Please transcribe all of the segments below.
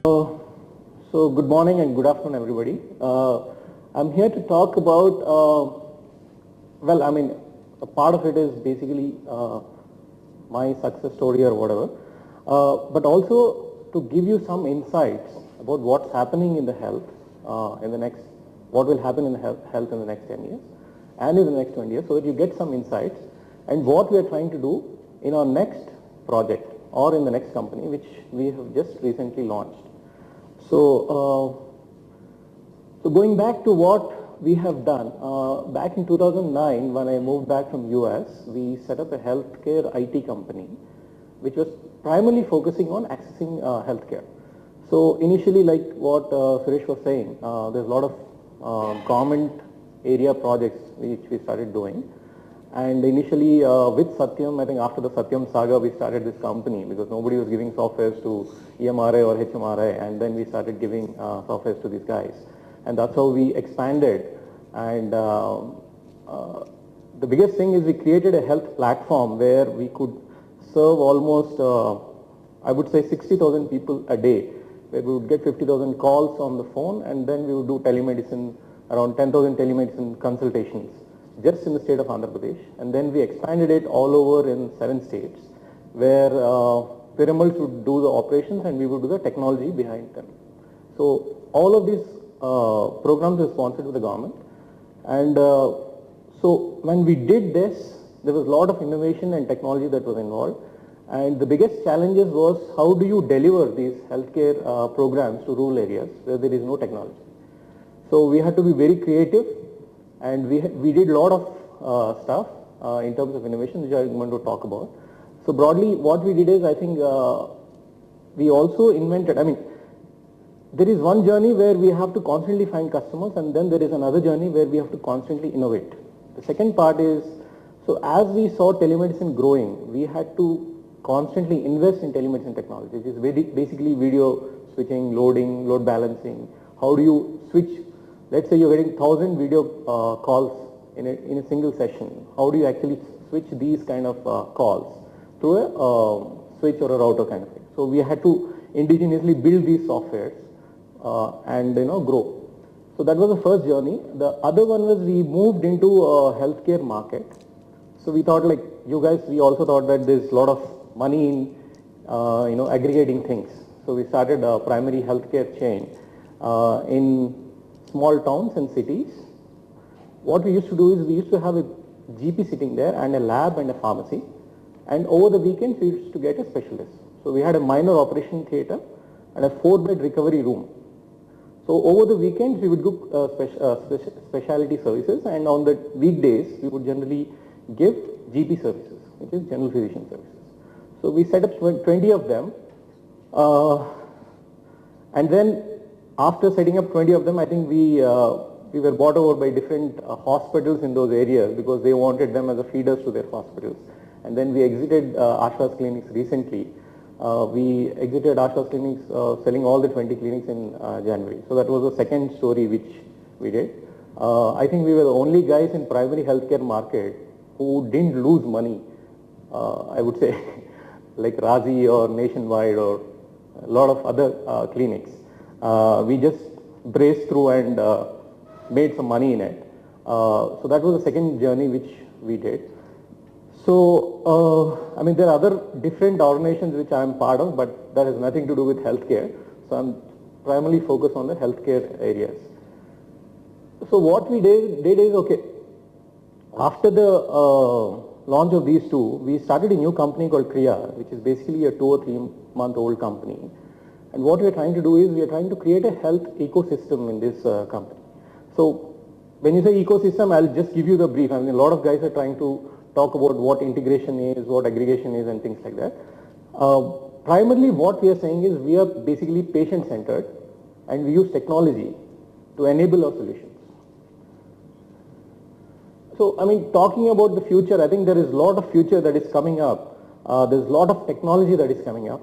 So good morning and good afternoon, everybody. I'm here to talk about, a part of it is basically my success story or whatever, but also to give you some insights about what's happening in the health in the next, what will happen in the health in the next 10 years and in the next 20 years, so that you get some insights and what we are trying to do in our next project or in the next company, which we have just recently launched. So going back to what we have done, back in 2009 when I moved back from US, we set up a healthcare IT company which was primarily focusing on accessing healthcare. So initially, like what Suresh was saying, there's a lot of government area projects which we started doing. And initially with Satyam, I think after the Satyam saga, we started this company because nobody was giving softwares to EMRA or HMRA, and then we started giving softwares to these guys. And that's how we expanded. And the biggest thing is we created a health platform where we could serve almost, I would say 60,000 people a day, where we would get 50,000 calls on the phone, and then we would do telemedicine, around 10,000 telemedicine consultations just in the state of Andhra Pradesh, and then we expanded it all over in 7 states where Piramals would do the operations and we would do the technology behind them. So all of these programs are sponsored by the government, and so when we did this, there was a lot of innovation and technology that was involved, and the biggest challenges was how do you deliver these healthcare programs to rural areas where there is no technology. So we had to be very creative. And we did a lot of stuff in terms of innovation, which I'm going to talk about. So broadly, what we did is, I think we also invented, there is one journey where we have to constantly find customers, and then there is another journey where we have to constantly innovate. The second part is, so as we saw telemedicine growing, we had to constantly invest in telemedicine technology, which is basically video switching, loading, load balancing. How do you switch? Let's say you're getting 1,000 video calls in a single session. How do you actually switch these kind of calls through a switch or a router kind of thing? So we had to indigenously build these softwares and grow. So that was the first journey. The other one was we moved into a healthcare market. So we thought, like you guys, we also thought that there's a lot of money in aggregating things. So we started a primary healthcare chain in small towns and cities. What we used to do is we used to have a GP sitting there and a lab and a pharmacy, and over the weekends we used to get a specialist. So we had a minor operation theatre and a 4-bed recovery room. So over the weekends we would do specialty services, and on the weekdays we would generally give GP services, which is general physician services. So we set up 20 of them, and then after setting up 20 of them, I think we were bought over by different hospitals in those areas because they wanted them as a feeders to their hospitals. And then we exited Asha's clinics recently. We exited Asha's clinics, selling all the 20 clinics in January. So that was the second story which we did. I think we were the only guys in primary healthcare market who didn't lose money, I would say, like Razi or Nationwide or a lot of other clinics. We just braced through and made some money in it. So that was the second journey which we did. So, there are other different organizations which I am part of, but that has nothing to do with healthcare. So I'm primarily focused on the healthcare areas. So what we did is, okay, after the launch of these two, we started a new company called Kriya, which is basically a 2 or 3 month old company. And what we are trying to do is we are trying to create a health ecosystem in this company. So when you say ecosystem, I'll just give you the brief. A lot of guys are trying to talk about what integration is, what aggregation is, and things like that. Primarily what we are saying is we are basically patient centered, and we use technology to enable our solutions. So talking about the future, I think there is a lot of future that is coming up. There's a lot of technology that is coming up.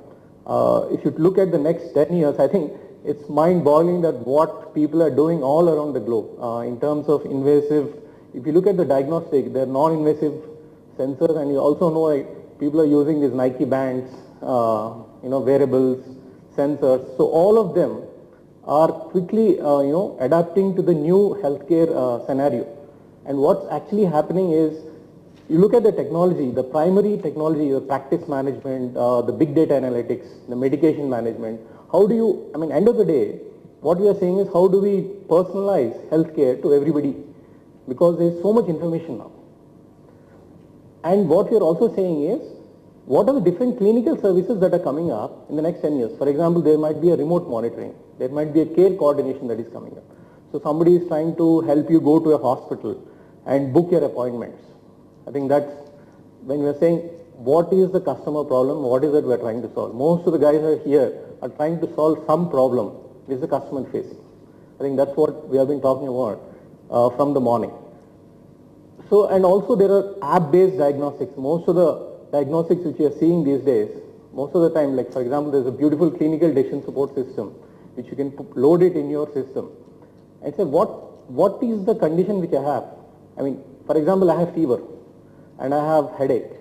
If you look at the next 10 years, I think it's mind-boggling that what people are doing all around the globe in terms of invasive. If you look at the diagnostic, they're non-invasive sensors, and you also know people are using these Nike bands, wearables, sensors. So all of them are quickly, adapting to the new healthcare scenario. And what's actually happening is, you look at the technology, the primary technology, the practice management, the big data analytics, the medication management. How do you, end of the day, what we are saying is how do we personalize healthcare to everybody? Because there is so much information now. And what we are also saying is, what are the different clinical services that are coming up in the next 10 years? For example, there might be a remote monitoring. There might be a care coordination that is coming up. So somebody is trying to help you go to a hospital and book your appointments. I think that's when we are saying, what is the customer problem? What is it we are trying to solve? Most of the guys are here are trying to solve some problem which the customer facing. I think that's what we have been talking about from the morning. So, and also there are app-based diagnostics. Most of the diagnostics which you are seeing these days, most of the time, like for example, there's a beautiful clinical decision support system which you can load it in your system and say what is the condition which I have. For example, I have fever and I have headache.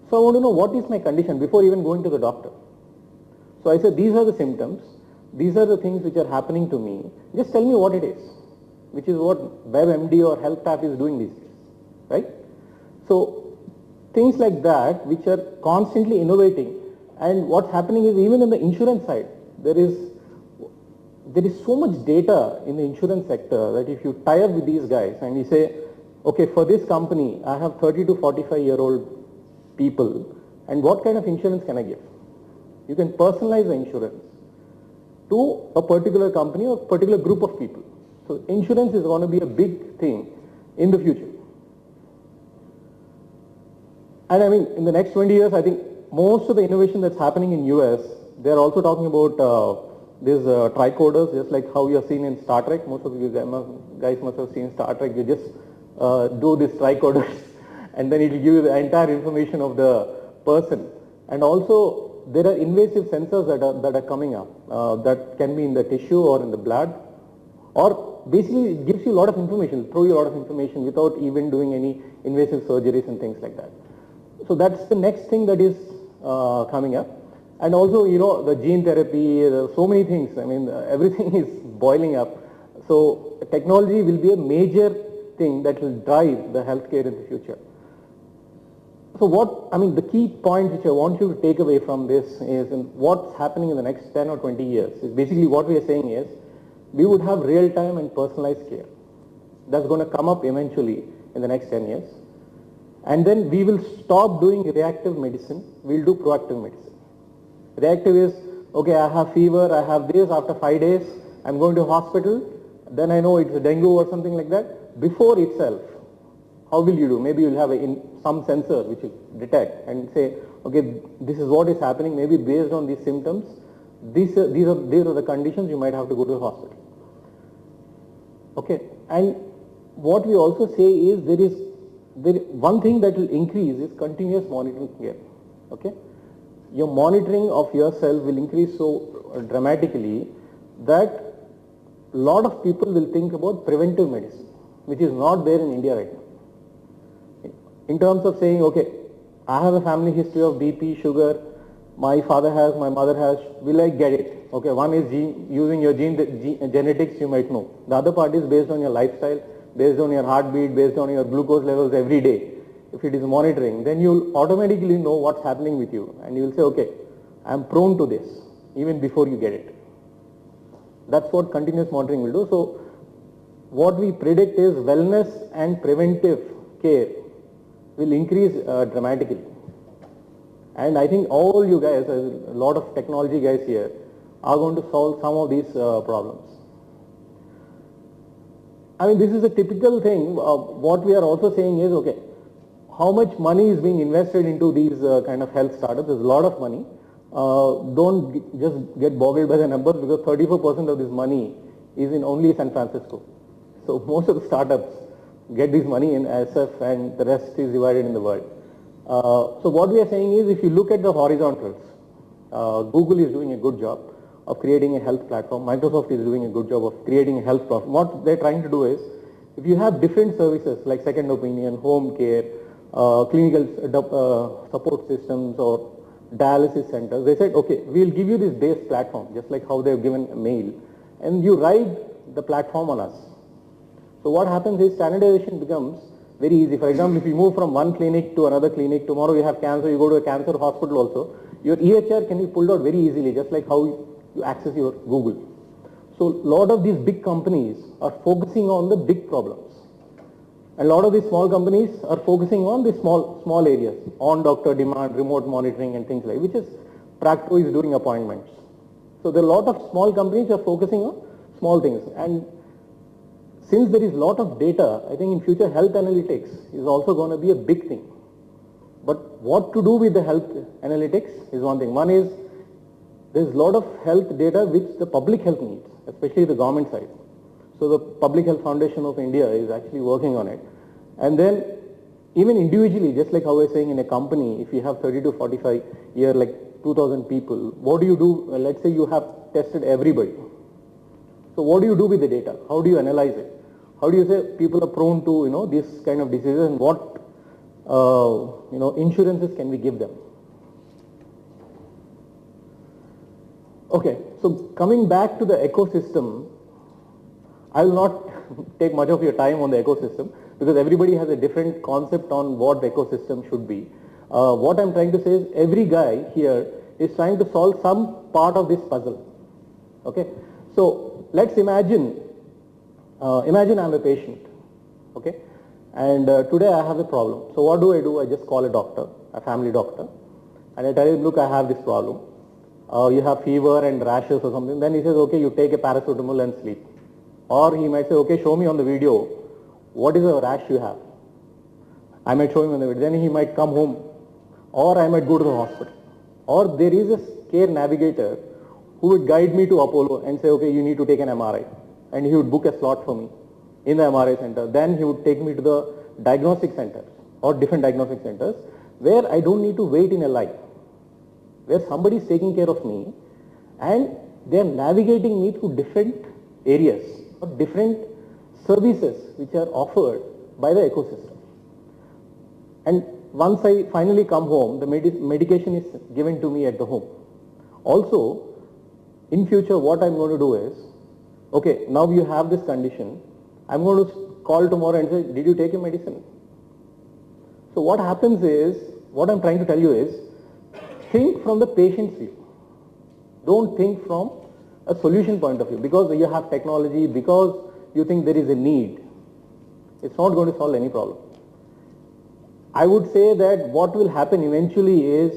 So I want to know what is my condition before even going to the doctor. So I said, these are the symptoms, these are the things which are happening to me, just tell me what it is, which is what WebMD or Health Tap is doing these days, right? So things like that which are constantly innovating, and what's happening is even in the insurance side, there is so much data in the insurance sector that if you tie up with these guys and you say, okay, for this company, I have 30 to 45-year-old people, and what kind of insurance can I give? You can personalize the insurance to a particular company or particular group of people. So insurance is going to be a big thing in the future. And in the next 20 years, I think most of the innovation that's happening in US, they're also talking about these tricoders, just like how you have seen in Star Trek. Most of you guys must have seen Star Trek. You just do this tricoders and then it will give you the entire information of the person. And also there are invasive sensors that are coming up that can be in the tissue or in the blood, or basically it gives you a lot of information, throw you a lot of information without even doing any invasive surgeries and things like that. So that's the next thing that is coming up. And also, the gene therapy, so many things, everything is boiling up. So technology will be a major thing that will drive the healthcare in the future. So the key point which I want you to take away from this is what's happening in the next 10 or 20 years is basically what we are saying is we would have real-time and personalized care. That's going to come up eventually in the next 10 years. And then we will stop doing reactive medicine, we'll do proactive medicine. Reactive is, okay, I have fever, I have this, after 5 days, I'm going to hospital, then I know it's a dengue or something like that. Before itself, how will you do? Maybe you'll have some sensor which will detect and say, okay, this is what is happening, maybe based on these symptoms, these are the conditions you might have to go to the hospital. Okay, and what we also say is one thing that will increase is continuous monitoring care. Okay, your monitoring of yourself will increase so dramatically that a lot of people will think about preventive medicine, which is not there in India right now. In terms of saying, okay, I have a family history of BP, sugar, my father has, my mother has, will I get it? Okay, one is using your genetics, you might know. The other part is based on your lifestyle, based on your heartbeat, based on your glucose levels every day. If it is monitoring, then you'll automatically know what's happening with you and you'll say, okay, I'm prone to this even before you get it. That's what continuous monitoring will do. So what we predict is wellness and preventive care will increase dramatically. And I think all you guys, a lot of technology guys here, are going to solve some of these problems. This is a typical thing. What we are also saying is, okay, how much money is being invested into these kind of health startups? There's a lot of money. Don't just get boggled by the numbers, because 34% of this money is in only San Francisco. So most of the startups get this money in SF and the rest is divided in the world. So what we are saying is, if you look at the horizontals, Google is doing a good job of creating a health platform. Microsoft is doing a good job of creating a health platform. What they're trying to do is, if you have different services like second opinion, home care, clinical support systems, or dialysis centers. They said, okay, we'll give you this base platform, just like how they've given a mail, and you ride the platform on us. So what happens is standardization becomes very easy. For example, if you move from one clinic to another clinic, tomorrow you have cancer, you go to a cancer hospital also, your EHR can be pulled out very easily, just like how you access your Google. So a lot of these big companies are focusing on the big problems. And a lot of these small companies are focusing on the small areas, on doctor demand, remote monitoring and things like, which is Practo is doing appointments. So there are a lot of small companies are focusing on small things. And since there is a lot of data, I think in future health analytics is also going to be a big thing. But what to do with the health analytics is one thing. One is there's a lot of health data which the public health needs, especially the government side. So the Public Health Foundation of India is actually working on it. And then even individually, just like how I was saying in a company, if you have 30 to 45 year, like 2,000 people, what do you do? Let's say you have tested everybody. So what do you do with the data? How do you analyze it? How do you say people are prone to, this kind of diseases, and what, insurances can we give them? Okay, so coming back to the ecosystem, I will not take much of your time on the ecosystem because everybody has a different concept on what the ecosystem should be. What I'm trying to say is every guy here is trying to solve some part of this puzzle. Okay, so let's imagine I'm a patient. Okay, and today I have a problem. So what do? I just call a doctor, a family doctor, and I tell him, look, I have this problem. You have fever and rashes or something. Then he says, okay, you take a paracetamol and sleep. Or he might say, okay, show me on the video, what is the rash you have? I might show him on the video. Then he might come home, or I might go to the hospital. Or there is a care navigator who would guide me to Apollo and say, okay, you need to take an MRI. And he would book a slot for me in the MRI center. Then he would take me to the diagnostic centers or different diagnostic centers where I don't need to wait in a line, where somebody is taking care of me and they are navigating me through different areas or different services which are offered by the ecosystem. And once I finally come home, the medication is given to me at the home. Also, in future what I'm going to do is, okay, now you have this condition, I'm going to call tomorrow and say, did you take your medicine? So what happens is, what I'm trying to tell you is, think from the patient's view. Don't think from a solution point of view, because you have technology, because you think there is a need. It's not going to solve any problem. I would say that what will happen eventually is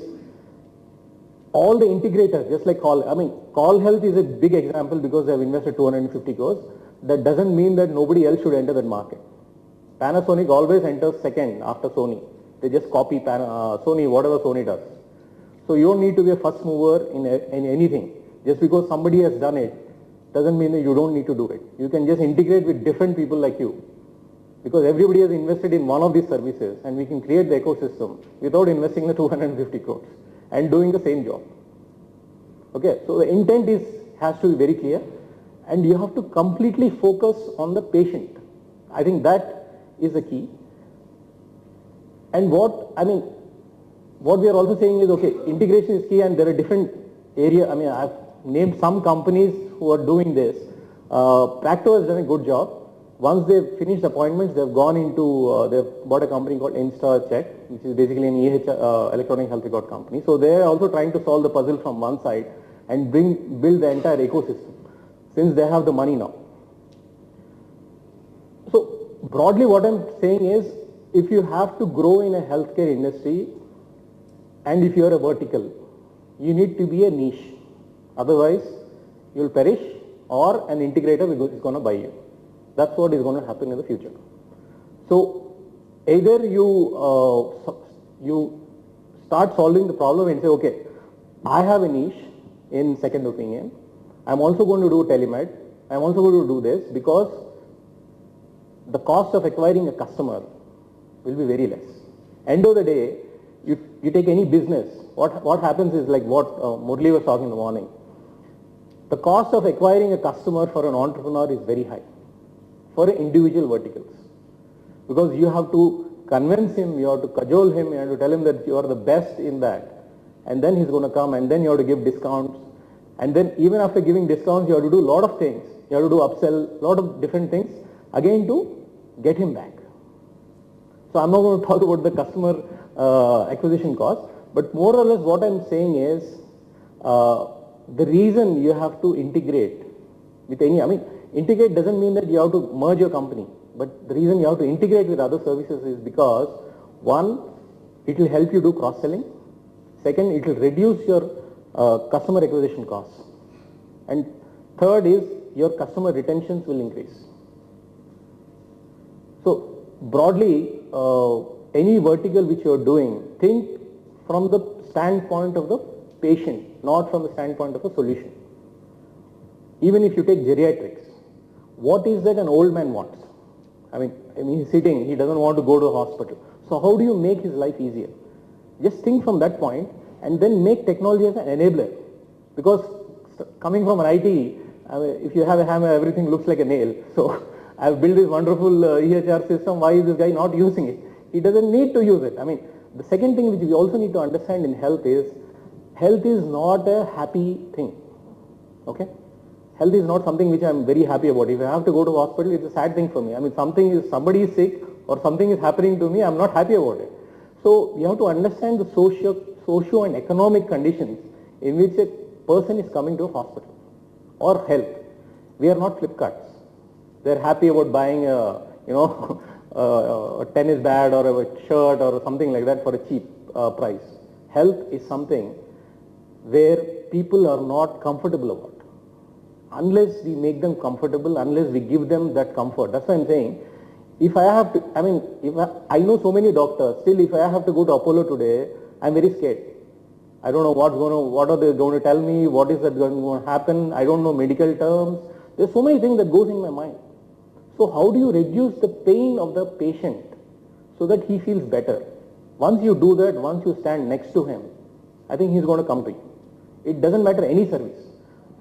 all the integrators, just like Call Health is a big example because they have invested 250 crores. That doesn't mean that nobody else should enter that market. Panasonic always enters second after Sony. They just copy Sony, whatever Sony does. So you don't need to be a first mover in anything. Just because somebody has done it doesn't mean that you don't need to do it. You can just integrate with different people like you, because everybody has invested in one of these services, and we can create the ecosystem without investing the 250 crores and doing the same job. Okay, so the intent has to be very clear, and you have to completely focus on the patient. I think that is the key. And what we are also saying is, okay, integration is key, and there are different areas. I've named some companies who are doing this. Practo has done a good job. Once they've finished appointments, they've gone into, they've bought a company called InstaCheck, which is basically an electronic health record company. So they're also trying to solve the puzzle from one side and build the entire ecosystem, since they have the money now. So broadly what I'm saying is, if you have to grow in a healthcare industry, and if you're a vertical, you need to be a niche. Otherwise, you'll perish, or an integrator is going to buy you. That's what is going to happen in the future. So either you start solving the problem and say, okay, I have a niche in second opinion. I'm also going to do telemed. I'm also going to do this, because the cost of acquiring a customer will be very less. End of the day, you take any business, what happens is like what Murli was talking in the morning. The cost of acquiring a customer for an entrepreneur is very high for individual verticals, because you have to convince him, you have to cajole him, you have to tell him that you are the best in that, and then he's going to come, and then you have to give discounts, and then even after giving discounts, you have to do a lot of things. You have to do upsell, a lot of different things, again to get him back. So I'm not going to talk about the customer acquisition cost, but more or less what I'm saying is the reason you have to integrate with any, integrate doesn't mean that you have to merge your company, but the reason you have to integrate with other services is because one, it will help you do cross-selling. Second, it will reduce your customer acquisition costs. And third is your customer retentions will increase. So broadly, any vertical which you are doing, think from the standpoint of the patient, not from the standpoint of a solution. Even if you take geriatrics, what is that an old man wants? I mean he's sitting, he doesn't want to go to a hospital. So how do you make his life easier? Just think from that point and then make technology as an enabler. Because coming from an IT, if you have a hammer, everything looks like a nail. So I've built this wonderful EHR system, why is this guy not using it? He doesn't need to use it. The second thing which we also need to understand in health is not a happy thing. Okay? Health is not something which I'm very happy about. If I have to go to hospital, it's a sad thing for me. Somebody is sick or something is happening to me, I'm not happy about it. So you have to understand the socio and economic conditions in which a person is coming to a hospital or health. We are not Flipkarts. They're happy about buying a tennis bat or a shirt or something like that for a cheap price. Health is something where people are not comfortable about. Unless we make them comfortable, unless we give them that comfort. That's why I'm saying, if I have to, I know so many doctors, still if I have to go to Apollo today, I'm very scared. I don't know what are they going to tell me, what is that going to happen, I don't know medical terms. There's so many things that goes in my mind. So how do you reduce the pain of the patient so that he feels better? Once you do that, once you stand next to him, I think he's going to come to you. It doesn't matter any service.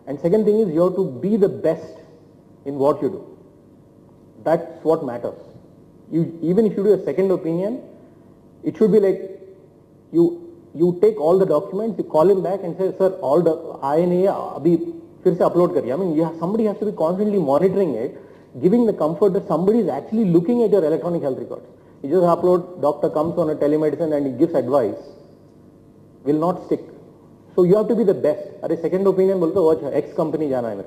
And second thing is you have to be the best in what you do. That's what matters. Even if you do a second opinion, it should be like you take all the documents, you call him back and say, sir, all the INA abhi fir se upload kariye. Somebody has to be constantly monitoring it, giving the comfort that somebody is actually looking at your electronic health records. You just upload, doctor comes on a telemedicine and he gives advice, will not stick. So you have to be the best. Are second opinion bolte watch X company jana hai.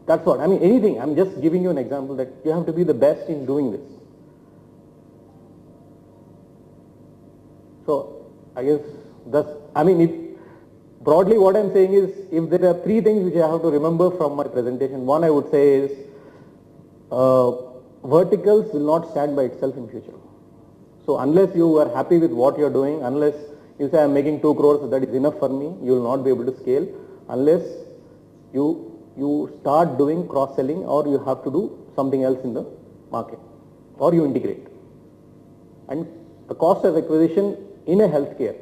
That's what, anything, I'm just giving you an example that you have to be the best in doing this. So I guess that's, broadly what I'm saying is, if there are three things which I have to remember from my presentation, one I would say is, verticals will not stand by itself in future. So unless you are happy with what you're doing, unless you say I'm making 2 crores, that is enough for me, you will not be able to scale unless you start doing cross-selling or you have to do something else in the market or you integrate. And the cost of acquisition in a healthcare,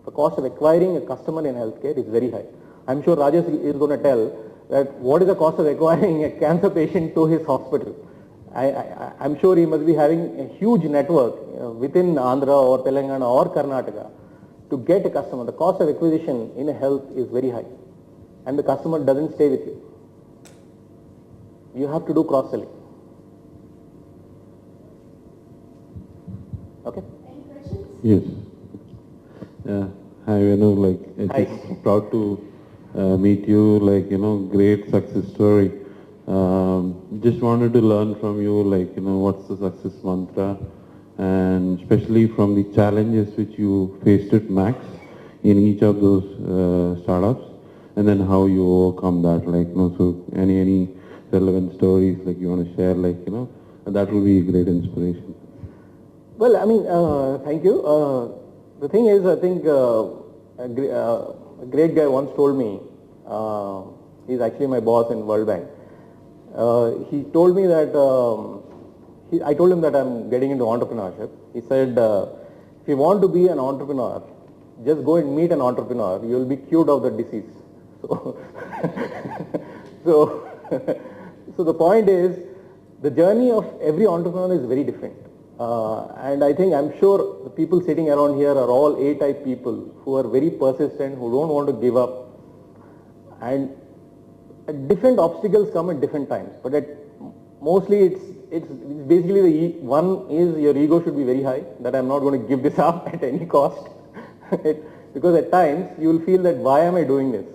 the cost of acquiring a customer in healthcare is very high. I'm sure Rajesh is going to tell that what is the cost of acquiring a cancer patient to his hospital. I'm sure he must be having a huge network within Andhra or Telangana or Karnataka to get a customer. The cost of acquisition in a health is very high and the customer doesn't stay with you. You have to do cross-selling. Okay? Any questions? Yes. Hi, Venu, it's proud to meet you, great success story. Just wanted to learn from you, what's the success mantra, and especially from the challenges which you faced at Max in each of those startups, and then how you overcome that, so any relevant stories you want to share, that will be a great inspiration. Well, thank you. The thing is, I think a great guy once told me, he's actually my boss in World Bank. He told me that, I told him that I'm getting into entrepreneurship. He said, if you want to be an entrepreneur, just go and meet an entrepreneur, you will be cured of the disease. So the point is, the journey of every entrepreneur is very different. And I'm sure the people sitting around here are all A-type people who are very persistent, who don't want to give up. And different obstacles come at different times, but mostly it's basically one is your ego should be very high, that I'm not going to give this up at any cost. Because at times you will feel that why am I doing this?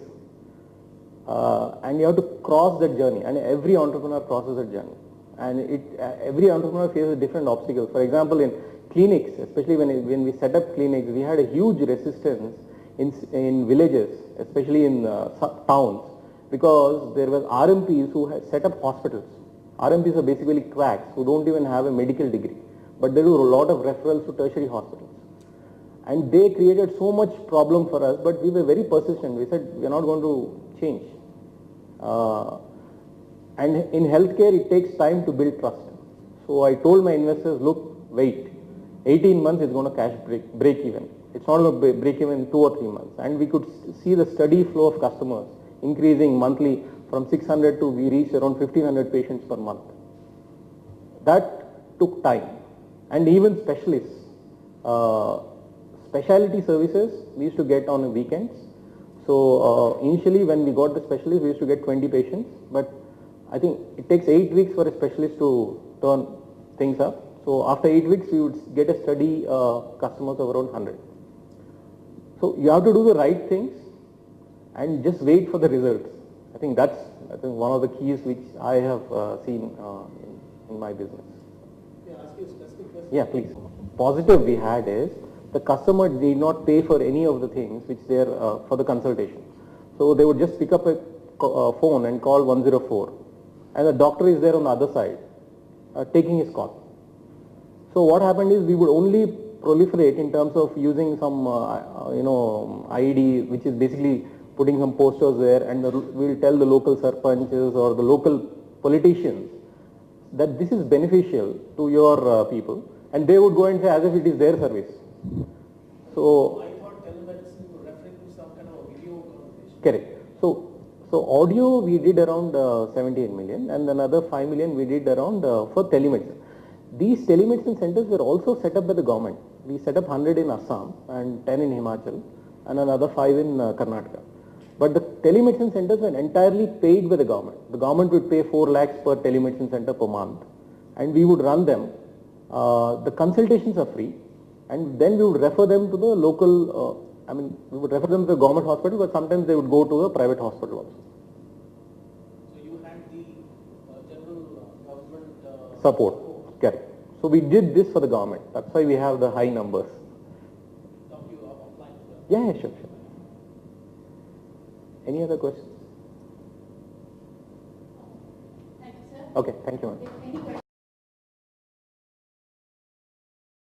And you have to cross that journey, and every entrepreneur crosses that journey. And every entrepreneur faces different obstacles. For example, in clinics, especially when we set up clinics, we had a huge resistance in villages, especially in towns, because there were RMPs who had set up hospitals. RMPs are basically quacks who don't even have a medical degree, but they do a lot of referrals to tertiary hospitals. And they created so much problem for us, but we were very persistent. We said we are not going to change. And in healthcare, it takes time to build trust. So I told my investors, look, wait, 18 months is going to cash break even. It's not going to break even in 2 or 3 months. And we could see the steady flow of customers increasing monthly from 600 to we reached around 1500 patients per month. That took time. And even specialists, specialty services we used to get on weekends. So initially when we got the specialists, we used to get 20 patients, but I think it takes 8 weeks for a specialist to turn things up. So after 8 weeks, we would get a steady customers of around 100. So you have to do the right things and just wait for the results. I think that's one of the keys which I have seen in my business. Can I ask you a specific question? Yeah, please. Positive we had is the customer did not pay for any of the things which they are for the consultation. So they would just pick up a phone and call 104, and the doctor is there on the other side taking his call. So what happened is we would only proliferate in terms of using some IED, which is basically putting some posters there, and we will tell the local sarpanches or the local politicians that this is beneficial to your people, and they would go and say as if it is their service. So I thought telemedicine was referring to some kind of a video conversation. correct. So audio we did around 78 million, and another 5 million we did around for telemedicine. These telemedicine centers were also set up by the government. We set up 100 in Assam and 10 in Himachal and another 5 in Karnataka. But the telemedicine centers were entirely paid by the government. The government would pay 4 lakhs per telemedicine center per month, and we would run them. The consultations are free, and then we would refer them to the local, we would refer them to the government hospital, but sometimes they would go to the private hospital also. So you had the general government Support. Correct. So we did this for the government. That's why we have the high numbers. Talk to you offline. Yeah, sure. Any other questions? Thank you, sir. Okay, thank you, ma'am. If any questions